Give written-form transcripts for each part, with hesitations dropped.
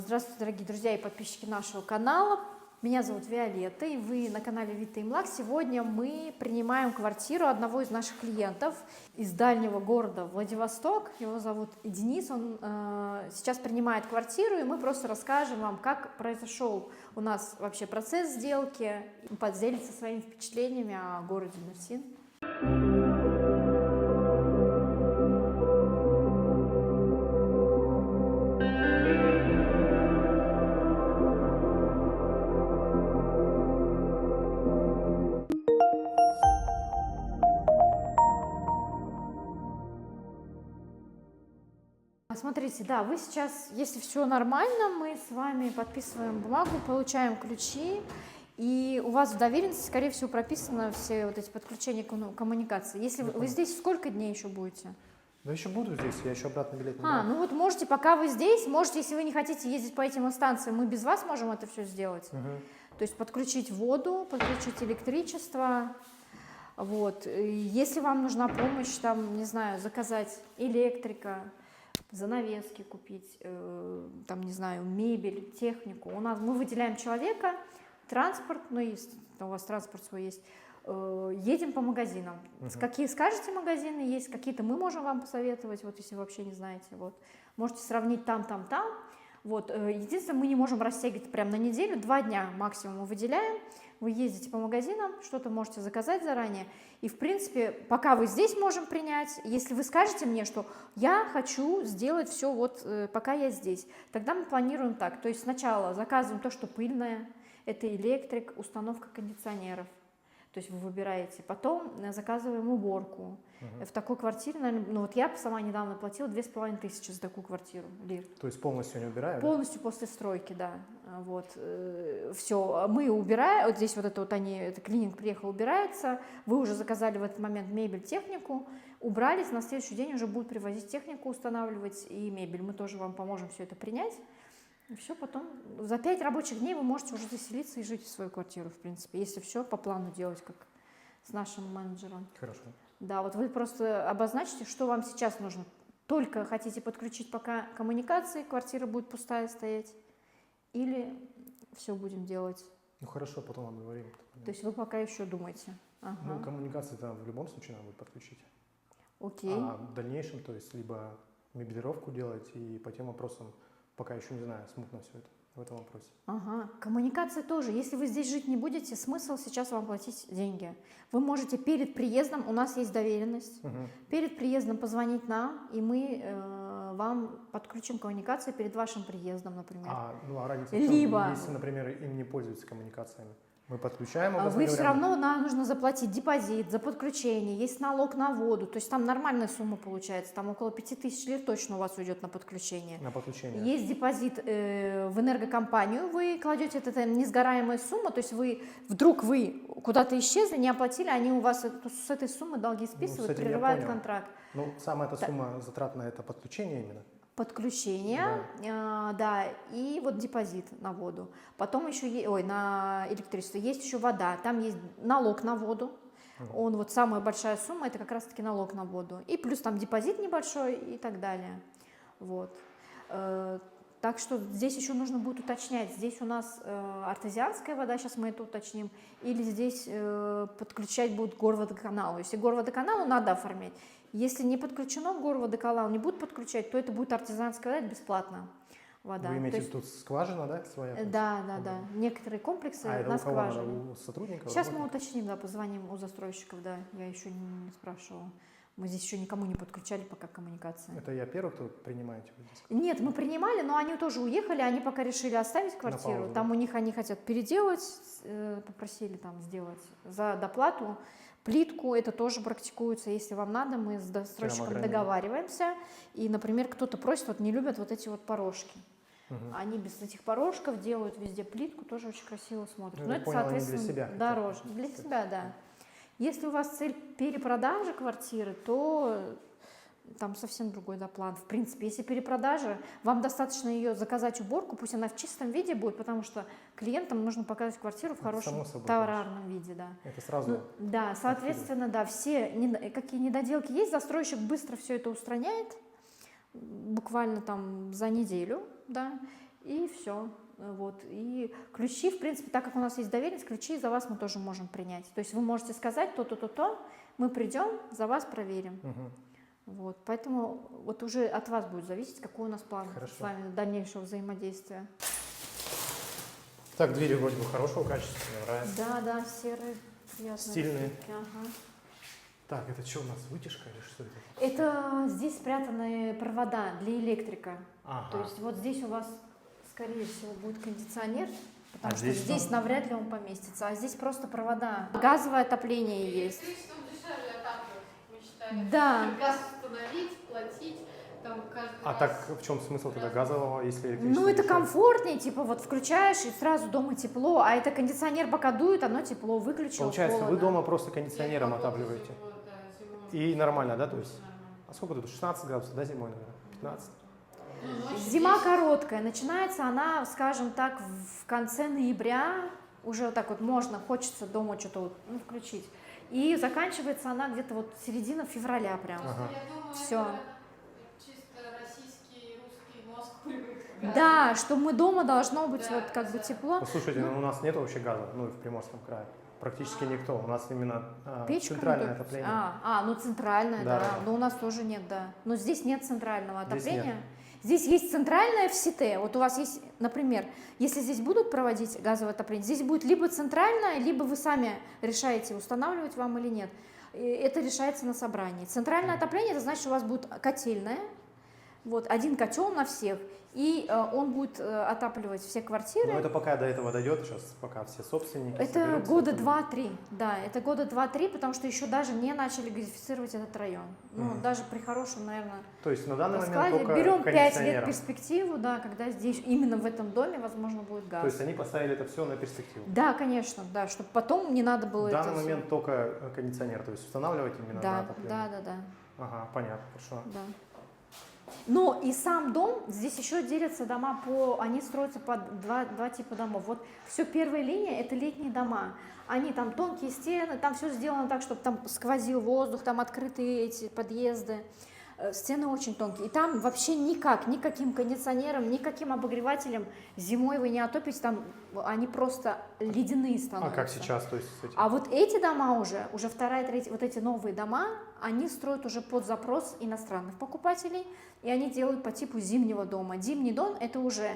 Здравствуйте, дорогие друзья и подписчики нашего канала. Меня зовут Виолетта, и вы на канале Вита и Млак. Сегодня мы принимаем квартиру одного из наших клиентов из дальнего города Владивосток. Его зовут Денис, он сейчас принимает квартиру, и мы просто расскажем вам, как произошел у нас вообще процесс сделки, поделиться своими впечатлениями о городе Мерсин. Смотрите, да, вы сейчас, если все нормально, мы с вами подписываем бумагу, получаем ключи, и у вас в доверенности, скорее всего, прописано все вот эти подключения коммуникации. Если вы здесь сколько дней еще будете? Да еще буду здесь, я еще обратно билет не ну вот можете, пока вы здесь, можете, если вы не хотите ездить по этим инстанциям, мы без вас можем это все сделать. То есть подключить воду, подключить электричество. Вот. Если вам нужна помощь, там, не знаю, заказать электрика, занавески купить, там, не знаю, мебель, технику. Мы выделяем человека, транспорт, ну, есть, у вас транспорт свой есть, едем по магазинам. Какие скажете магазины есть, какие-то мы можем вам посоветовать, вот, если вы вообще не знаете, вот. Можете сравнить там. Вот. Единственное, мы не можем растягивать прямо на неделю, 2 дня максимум мы выделяем. Вы ездите по магазинам, что-то можете заказать заранее. И, в принципе, пока вы здесь можем принять, если вы скажете мне, что я хочу сделать все вот пока я здесь, тогда мы планируем так. То есть сначала заказываем то, что пыльное, это электрик, установка кондиционеров. То есть вы выбираете. Потом заказываем уборку. В такой квартире, наверное, ну вот я сама недавно платила 2500 за такую квартиру, лир. То есть полностью не убираем? Полностью после стройки, да. Вот. Все, мы убираем, вот здесь вот это вот это клининг приехал, убирается, вы уже заказали в этот момент мебель, технику, убрались, на следующий день уже будут привозить технику, устанавливать и мебель. Мы тоже вам поможем все это принять. И все, потом за 5 рабочих дней вы можете уже заселиться и жить в свою квартиру, в принципе, если все по плану делать, как с нашим менеджером. Хорошо. Да, вот вы просто обозначите, что вам сейчас нужно. Только хотите подключить пока коммуникации, квартира будет пустая стоять, или все будем делать? Ну хорошо, потом обговорим. То есть вы пока еще думаете? Ага. Ну, коммуникации там в любом случае надо будет подключить. Окей. А в дальнейшем, то есть либо мебелировку делать, и по тем вопросам пока еще не знаю, смутно все это в этом вопросе. Ага, коммуникация тоже. Если вы здесь жить не будете, смысл сейчас вам платить деньги. Вы можете перед приездом, у нас есть доверенность, перед приездом позвонить нам, и мы вам подключим коммуникации перед вашим приездом, например. А разница в чем, если, например, им не пользуются коммуникациями? Мы подключаем, вы все равно нужно заплатить депозит за подключение, есть налог на воду, то есть там нормальная сумма получается, там около 5000 лир точно у вас уйдет на подключение. На подключение. Есть депозит в энергокомпанию, вы кладете, это несгораемая сумма, то есть вдруг вы куда-то исчезли, не оплатили, они у вас с этой суммы долги списывают, прерывают контракт. Ну, самая эта сумма затратная, это подключение именно? Подключение, да, и вот депозит на воду. Потом еще, на электричество. Есть еще вода, там есть налог на воду. Он вот самая большая сумма, это как раз-таки налог на воду. И плюс там депозит небольшой и так далее. Вот. Так что здесь еще нужно будет уточнять. Здесь у нас артезианская вода, сейчас мы это уточним. Или здесь подключать будут горводоканалу. Если горводоканалу надо оформлять. Если не подключено к горводоканалу, не будут подключать, то это будет артезианская вода, бесплатно вода. Вы имеете тут скважина, да, своя? Да. Некоторые комплексы на скважине. У сотрудников? Сейчас мы уточним, да, позвоним у застройщиков, да, я еще не спрашивала. Мы здесь еще никому не подключали пока коммуникации. Это я первый, кто принимаете? Нет, мы принимали, но они тоже уехали, они пока решили оставить квартиру. Паузу, там у них они хотят переделать, попросили там сделать за доплату. Плитку, это тоже практикуется, если вам надо, мы с застройщиком договариваемся. И, например, кто-то просит, вот не любят вот эти вот порожки. Они без этих порожков делают везде плитку, тоже очень красиво смотрят. Но это, соответственно, для себя дороже. Для себя, да. Если у вас цель перепродажи квартиры, то там совсем другой план. В принципе, если перепродажа, вам достаточно ее заказать уборку, пусть она в чистом виде будет, потому что клиентам нужно показать квартиру в хорошем товарном виде. Да. Это сразу? Да, соответственно, да, все какие недоделки есть, застройщик быстро все это устраняет, буквально там за неделю, да, и все. Вот. И ключи, в принципе, так как у нас есть доверенность, ключи за вас мы тоже можем принять. То есть вы можете сказать то-то, то-то, мы придем, за вас проверим. Вот. Поэтому вот уже от вас будет зависеть, какой у нас план с вами дальнейшего взаимодействия. Так, двери вроде бы хорошего качества, мне нравится. Да, да, серые, приятные. Стильные. Ага. Так, это что у нас, вытяжка или что это? Это здесь спрятанные провода для электрика. Ага. То есть вот здесь у вас, скорее всего, будет кондиционер, потому что здесь здесь что? навряд ли он поместится, а здесь просто провода. Газовое отопление есть. Электричеством дешевле отапливать, мы считали. Да. Газ установить, платить, там каждый А раз. так в чем смысл тогда газового, если электричество Ну, это дешевле? комфортнее, типа вот включаешь и сразу дома тепло, а это кондиционер пока дует, оно тепло, выключил, Получается, вы холодно. дома просто кондиционером Я погоду отапливаете. зимой, да, зимой. И нормально, да, то есть? Нормально. А сколько тут? 16 градусов, да, зимой, наверное? 15? Ну, ночью Зима 10. короткая, начинается она, скажем так, в конце ноября, уже вот так вот можно, хочется дома что-то вот, включить. И заканчивается она где-то вот середина февраля прям. Просто я думаю, Всё. это чисто российский, русский мозг привык к газу. Да, что мы дома должно быть Да, вот как бы да. тепло. Ну, слушайте, ну, у нас нет вообще газа, ну, и в Приморском крае. Практически никто. У нас именно Печка центральное ну, то есть- отопление. ну центральное, Да, да. да. Но у нас тоже нет, да. Но здесь нет центрального Здесь отопления. нет. Здесь есть центральное в Сите. Вот у вас есть, например, если здесь будут проводить газовое отопление, здесь будет либо центральное, либо вы сами решаете, устанавливать вам или нет. И это решается на собрании. Центральное отопление, это значит, что у вас будет котельная, вот, один котел на всех, и он будет отапливать все квартиры. Но это пока до этого дойдет, сейчас пока все собственники Это соберутся, года это- 2-3, да, это года 2-3, потому что еще даже не начали газифицировать этот район. Ну, Мгм. даже при хорошем, наверное, То есть на данный момент раскладе. только Берем 5 лет кондиционером. перспективу, да, когда здесь, именно в этом доме, возможно, будет газ. То есть они поставили это все на перспективу. Да, конечно, да, чтобы потом не надо было В это данный всё. момент только кондиционер, то есть устанавливать именно на Да, отопление. да. Ага, понятно, хорошо. Да. Ну и сам дом, здесь еще делятся дома они строятся под два типа домов. Вот все первая линия – это летние дома. Они там тонкие стены, там все сделано так, чтобы там сквозил воздух, там открытые эти подъезды. Стены очень тонкие. И там вообще никаким кондиционером, никаким обогревателем зимой вы не отопите, там они просто ледяные А становятся. как сейчас, то есть с этим? А вот эти дома уже вторая, третья, вот эти новые дома, они строят уже под запрос иностранных покупателей, и они делают по типу зимнего дома. Зимний дом – это уже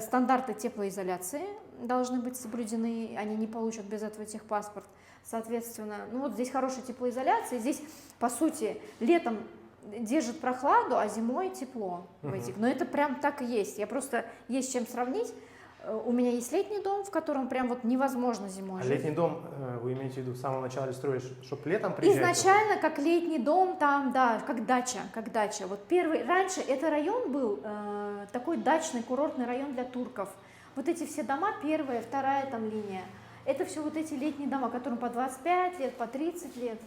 стандарты теплоизоляции должны быть соблюдены, они не получат без этого техпаспорт. Соответственно, ну вот здесь хорошая теплоизоляция, здесь, по сути, летом держит прохладу, а зимой тепло в этих. Но это прям так и есть. Я просто есть с чем сравнить. У меня есть летний дом, в котором прям вот невозможно зимой А жить. летний дом, вы имеете в виду, в самом начале строишь, чтобы летом приезжать? Изначально как летний дом, там, да, как дача. Вот раньше это район был такой дачный, курортный район для турков. Вот эти все дома, первая, вторая там линия, это все вот эти летние дома, которым по 25 лет, по 30 лет.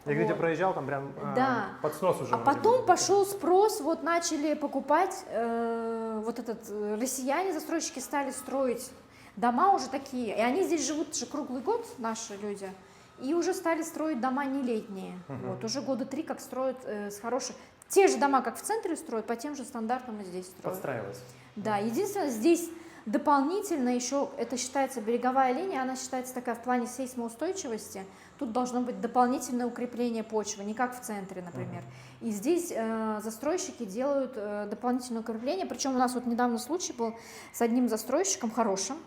Я где-то Вот. проезжал, там прям Да. под снос уже. А вроде потом бы. пошел спрос, вот начали покупать, россияне, застройщики стали строить дома уже такие, и они здесь живут же круглый год, наши люди, и уже стали строить дома не летние. Вот, уже года 3 как строят с хороших, те же дома, как в центре строят, по тем же стандартам и здесь строят. Подстраиваться. Да, единственное, здесь дополнительно еще, это считается береговая линия, она считается такая в плане сейсмоустойчивости, тут должно быть дополнительное укрепление почвы, не как в центре, например. И здесь застройщики делают дополнительное укрепление, причем у нас вот недавно случай был с одним застройщиком хорошим,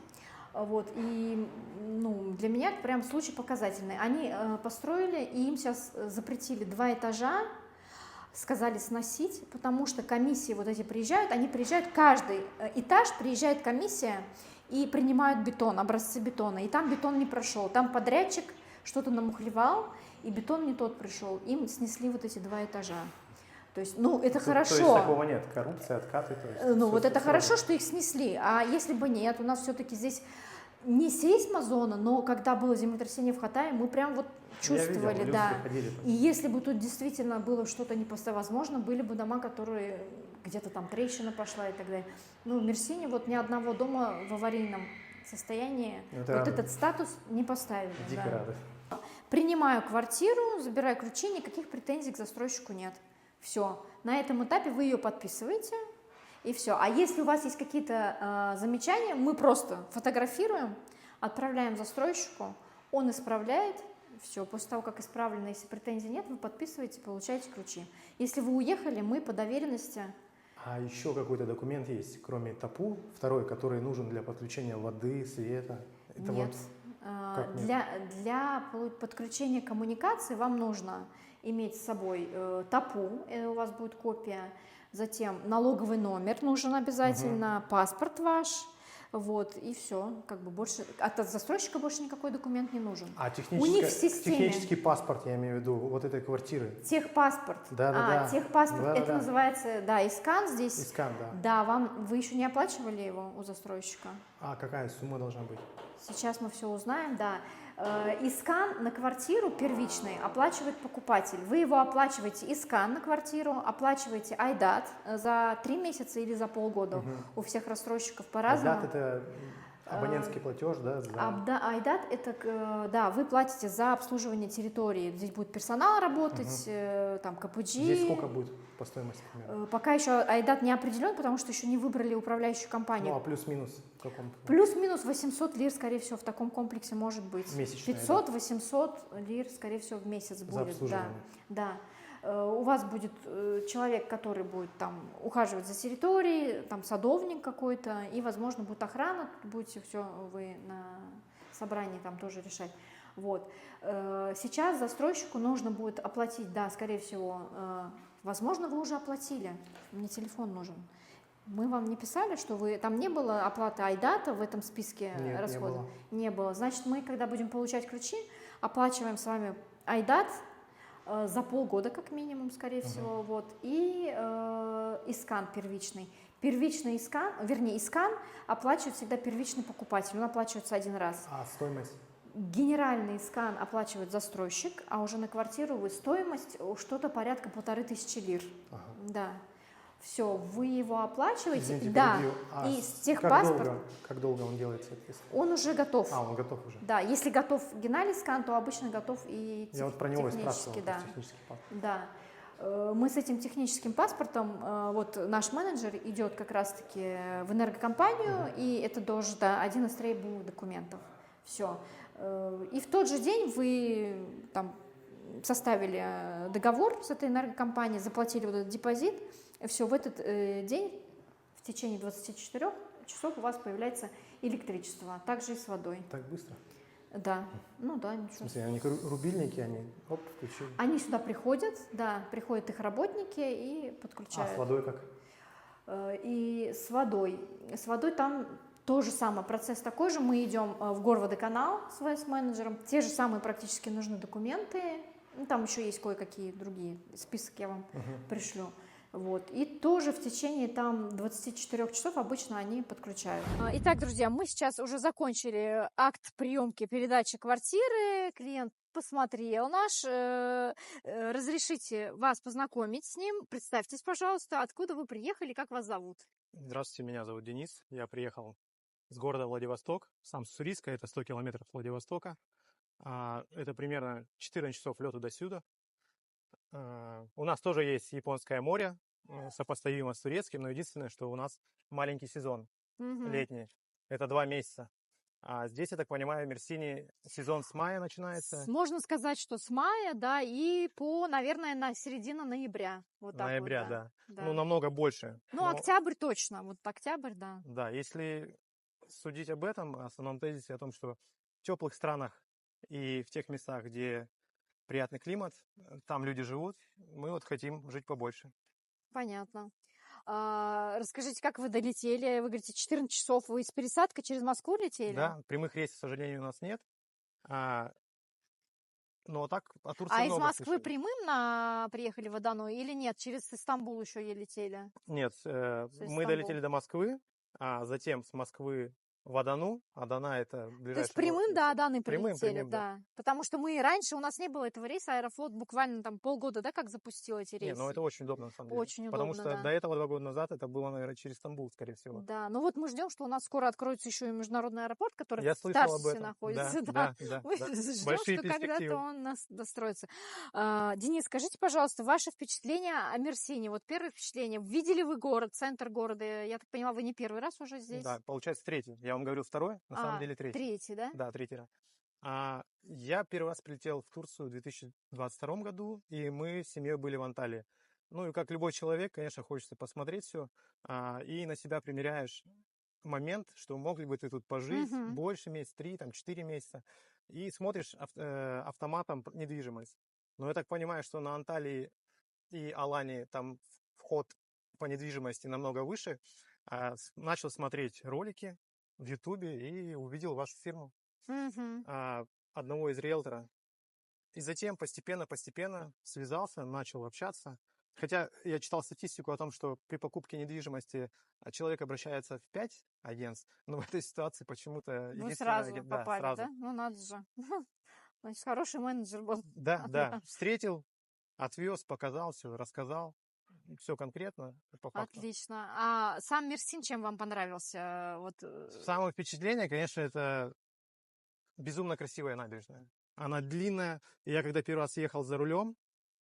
вот, и ну, для меня это прям случай показательный. Они построили, и им сейчас запретили 2 этажа, сказали сносить, потому что комиссии вот эти приезжают, они приезжают, каждый этаж приезжает комиссия и принимают бетон, образцы бетона, и там бетон не прошел, там подрядчик что-то намухлевал, и бетон не тот пришел, им снесли вот эти 2 этажа. То есть, ну, это хорошо. То есть такого нет, коррупция, откаты. То есть Ну, всё вот это строго. хорошо, что их снесли, а если бы нет, у нас все-таки здесь не сейсмозона, но когда было землетрясение в Хаттайе, мы прям вот чувствовали, Я видел, люди да. ходили. И если бы тут действительно было что-то непостоянное, возможно, были бы дома, которые где-то там трещина пошла и так далее. Ну, в Мерсине вот ни одного дома в аварийном состоянии Это вот радует. этот статус не поставили. Дико да. рады. Принимаю квартиру, забираю ключи, никаких претензий к застройщику нет. Все. На этом этапе вы ее подписываете, И все. А если у вас есть какие-то замечания, мы просто фотографируем, отправляем застройщику, он исправляет, все. После того, как исправлено, если претензий нет, вы подписываете, получаете ключи. Если вы уехали, мы по доверенности. А еще какой-то документ есть, кроме ТАПУ, второй, который нужен для подключения воды, света? Это Нет. как нет? Для подключения коммуникации вам нужно иметь с собой ТАПУ, у вас будет копия, затем налоговый номер нужен обязательно, паспорт ваш, вот, и все, как бы больше, от застройщика больше никакой документ не нужен. А У них в системе технический паспорт, я имею в виду, вот этой квартиры. техпаспорт. Да-да-да. Техпаспорт, это Да-да-да. называется, да, искан здесь. Искан, да. Да, вы еще не оплачивали его у застройщика? А какая сумма должна быть? Сейчас мы все узнаем, да. Искан на квартиру первичный оплачивает покупатель. Вы его оплачиваете искан на квартиру, оплачиваете айдат за 3 месяца или за полгода. У всех расстройщиков по-разному. Айдат — это абонентский платеж, да? Айдат это, да, вы платите за обслуживание территории. Здесь будет персонал работать, там КПГ. Здесь сколько будет по стоимости, примерно? Пока еще айдат не определен, потому что еще не выбрали управляющую компанию. Ну, а плюс-минус в каком? Плюс-минус 800 лир, скорее всего, в таком комплексе может быть. Месячная, 500-800 лир, скорее всего, в месяц За будет. обслуживание. Да. У вас будет человек, который будет там ухаживать за территорией, там садовник какой-то, и, возможно, будет охрана, будете все вы на собрании там тоже решать. Вот. Сейчас застройщику нужно будет оплатить, да, скорее всего, возможно, вы уже оплатили, мне телефон нужен. Мы вам не писали, что вы там не было оплаты айдата в этом списке расходов? Не было. Значит, мы, когда будем получать ключи, оплачиваем с вами айдат за полгода, как минимум, скорее всего, вот, и искан первичный. Первичный искан, вернее, искан оплачивает всегда первичный покупатель, он оплачивается один раз. А стоимость? Генеральный искан оплачивает застройщик, а уже на квартиру вы стоимость что-то порядка 1500 лир. Ага. Да. Все, вы его оплачиваете, Извините, да, перебью. и с техпаспорт, Как долго он делается, соответственно? он уже готов. А, он готов уже. Да, если готов генеральный скан, то обычно готов и Я вот про него и технический, спрашивал, да. про технический паспорт. Да. Мы с этим техническим паспортом, вот наш менеджер идет как раз-таки в энергокомпанию, и это тоже, да, один из требуемых документов. Все. И в тот же день вы там составили договор с этой энергокомпанией, заплатили вот этот депозит, все, в этот день в течение 24 часов у вас появляется электричество, также и с водой. Так быстро? Да, ну да, В ничего. смысле, они рубильники, они, оп, включили. Они сюда приходят, да, приходят их работники и А подключают. с водой как? И с водой там то же самое, процесс такой же, мы идем в Горводоканал с менеджером, те же самые практически нужны документы, ну, там еще есть кое-какие другие, список я вам пришлю. Вот. И тоже в течение там 24 часов обычно они подключают. Итак, друзья, мы сейчас уже закончили акт приемки передачи квартиры. Клиент посмотрел наш. Разрешите вас познакомить с ним. Представьтесь, пожалуйста, откуда вы приехали, как вас зовут? Здравствуйте, меня зовут Денис. Я приехал с города Владивосток, сам с Уссурийска, это 100 километров от Владивостока. Это примерно 14 часов лета до сюда. У нас тоже есть Японское море, сопоставимо с турецким, но единственное, что у нас маленький сезон летний. Это 2 месяца. А здесь, я так понимаю, в Мерсине сезон с мая начинается. Можно сказать, что с мая, да, и по, наверное, на середину ноября. Вот так Ноября, вот, да. да. Ну, намного больше. Ну, октябрь точно, вот октябрь, да. Да, если судить об этом, о основном тезисе, о том, что в теплых странах и в тех местах, где приятный климат, там люди живут, мы вот хотим жить побольше. Понятно. Расскажите, как вы долетели? Вы говорите, 14 часов. Вы с пересадкой через Москву летели? Да, прямых рейсов, к сожалению, у нас нет. Но так от Турции А из много Москвы слышали. прямым приехали в Адану или нет? Через Стамбул еще летели? Нет, мы Стамбул. долетели до Москвы, а затем с Москвы в Адану. Адана — это То есть ближайший город. прямым до Аданы Прямым, прилетели, да. да. Потому что мы раньше, у нас не было этого рейса, Аэрофлот буквально там полгода, да, как запустил эти Не, ну рейсы. это очень удобно, на самом деле. Очень Потому удобно, что да. до этого 2 года назад это было, наверное, через Стамбул, скорее всего. Да, ну вот мы ждем, что у нас скоро откроется еще и международный аэропорт, который Я в слышал об Тарсисе этом. находится, да. Да, да, да, Мы да. ждем, Большие что когда-то перспективы. он у нас достроится. Денис, скажите, пожалуйста, ваше впечатление о Мерсине? Вот первое впечатление. Видели вы город, центр города? Я так понимаю, вы не первый раз уже здесь? Да, получается третий. Я вам говорил второй, на самом деле третий. Третий, да? Да, третий раз. Я первый раз прилетел в Турцию в 2022 году, и мы с семьей были в Анталии. Ну и как любой человек, конечно, хочется посмотреть все, и на себя примеряешь момент, что мог ли бы ты тут пожить Мгм. больше месяца, 3, там, 4 месяца, и смотришь автоматом недвижимость. Но я так понимаю, что на Анталии и Алании там вход по недвижимости намного выше. Начал смотреть ролики в Ютубе и увидел вашу фирму, Мгм. одного из риэлтора. И затем постепенно связался, начал общаться. Хотя я читал статистику о том, что при покупке недвижимости человек обращается в 5 агентств, но в этой ситуации почему-то Вы единственное сразу агент- попали, сразу. да? Ну надо же. Значит, хороший менеджер был. Да, Да. встретил, отвез, показал все, рассказал, все конкретно, по факту. Отлично. А сам Мерсин чем вам понравился? Вот, Самое впечатление, конечно, это безумно красивая набережная. Она длинная. И я когда первый раз ехал за рулем,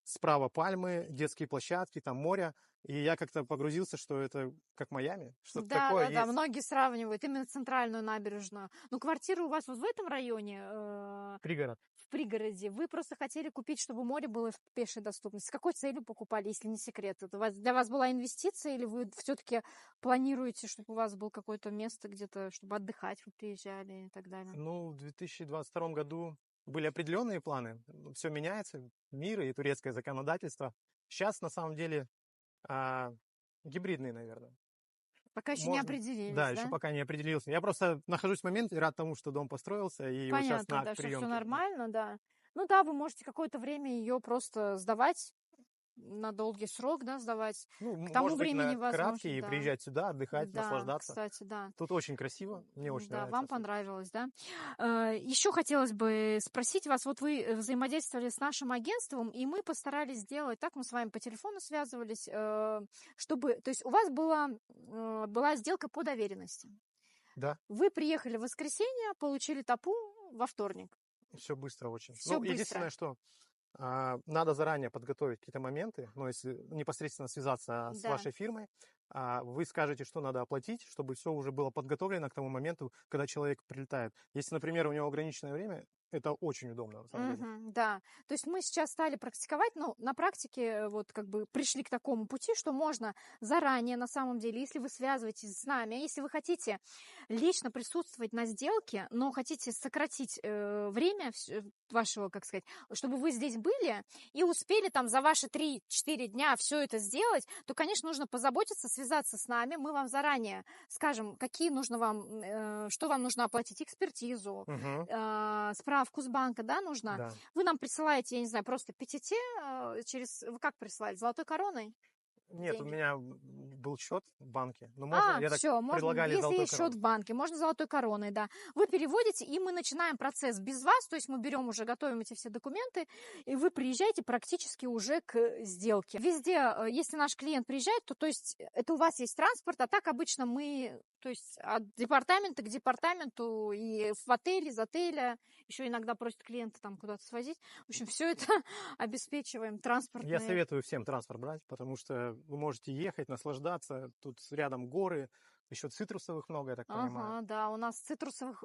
справа пальмы, детские площадки, там море. И я как-то погрузился, что это как Майами. Что-то да, такое да, да, есть. многие сравнивают именно центральную набережную. Ну, квартира у вас вот в этом районе, Пригород. в пригороде. Вы просто хотели купить, чтобы море было в пешей доступности. С какой целью покупали, если не секрет? Это для вас была инвестиция или вы все-таки планируете, чтобы у вас было какое-то место где-то, чтобы отдыхать, вы приезжали и так далее? Ну, в 2022 году были определенные планы. Все меняется, мир и турецкое законодательство. Сейчас, на самом деле, гибридные, наверное. Пока еще не Можно. определились, Да, да? еще пока не определился. Я просто нахожусь в моменте, рад тому, что дом построился, и вот сейчас Понятно, на да, что все приемке. нормально, да. Ну да, вы можете какое-то время ее просто сдавать на долгий срок, да, сдавать. Ну, К тому может быть, времени, на возможно, краткий и да. приезжать сюда, отдыхать, Да, наслаждаться. кстати, да. Тут очень красиво, мне очень Да, нравится. вам понравилось, да? Еще хотелось бы спросить вас, вот вы взаимодействовали с нашим агентством, и мы постарались сделать так, мы с вами по телефону связывались, чтобы, то есть у вас была сделка по доверенности. Да, Вы приехали в воскресенье, получили ТАПУ во вторник. все быстро очень. Всё Ну, быстро. единственное, что надо заранее подготовить какие-то моменты, но если непосредственно связаться с Да. вашей фирмой, вы скажете, что надо оплатить, чтобы все уже было подготовлено к тому моменту, когда человек прилетает. Если, например, у него ограниченное время, это очень удобно, на самом деле. Мгм, да, то есть мы сейчас стали практиковать, но на практике вот как бы пришли к такому пути, что можно заранее, на самом деле, если вы связываетесь с нами, а если вы хотите лично присутствовать на сделке, но хотите сократить время вашего, как сказать, чтобы вы здесь были и успели там за ваши 3-4 дня все это сделать, то, конечно, нужно позаботиться, связаться с нами, мы вам заранее скажем, какие нужно вам, что вам нужно оплатить, экспертизу, Мгм. справку с банка, да, нужно. Да. Вы нам присылаете, я не знаю, просто PTT вы как присылали, золотой короной? Нет, у Деньги. меня был счет в банке. Ну, можно, я так Все, можно, предлагали если золотой есть счет короной. в банке, можно золотой короной, да. Вы переводите, и мы начинаем процесс без вас, то есть мы берем уже, готовим эти все документы, и вы приезжаете практически уже к сделке. Везде, если наш клиент приезжает, то есть это у вас есть транспорт, а так обычно мы, то есть от департамента к департаменту и в отеле, из отеля, еще иногда просят клиента там куда-то свозить. В общем, все это обеспечиваем Я транспортные. советую всем транспорт брать, потому что вы можете ехать, наслаждаться. Тут рядом горы, еще цитрусовых много, я так понимаю. Ага, да, у нас цитрусовых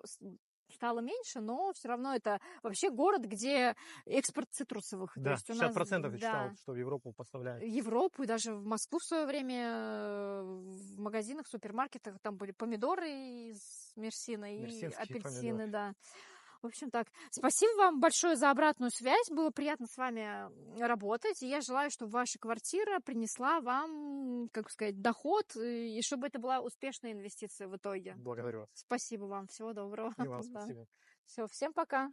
стало меньше, но все равно это вообще город, где экспорт цитрусовых. То Да, есть у нас, 60% я читал, да, что в Европу поставляют. Европу и даже в Москву в свое время в магазинах, в супермаркетах там были помидоры из Мерсина и Мерсинские апельсины, помидоры. да. В общем так, спасибо вам большое за обратную связь, было приятно с вами работать, и я желаю, чтобы ваша квартира принесла вам, как сказать, доход, и чтобы это была успешная инвестиция в итоге. Благодарю вас. Спасибо вам, всего доброго. И вам спасибо. Все, всем пока.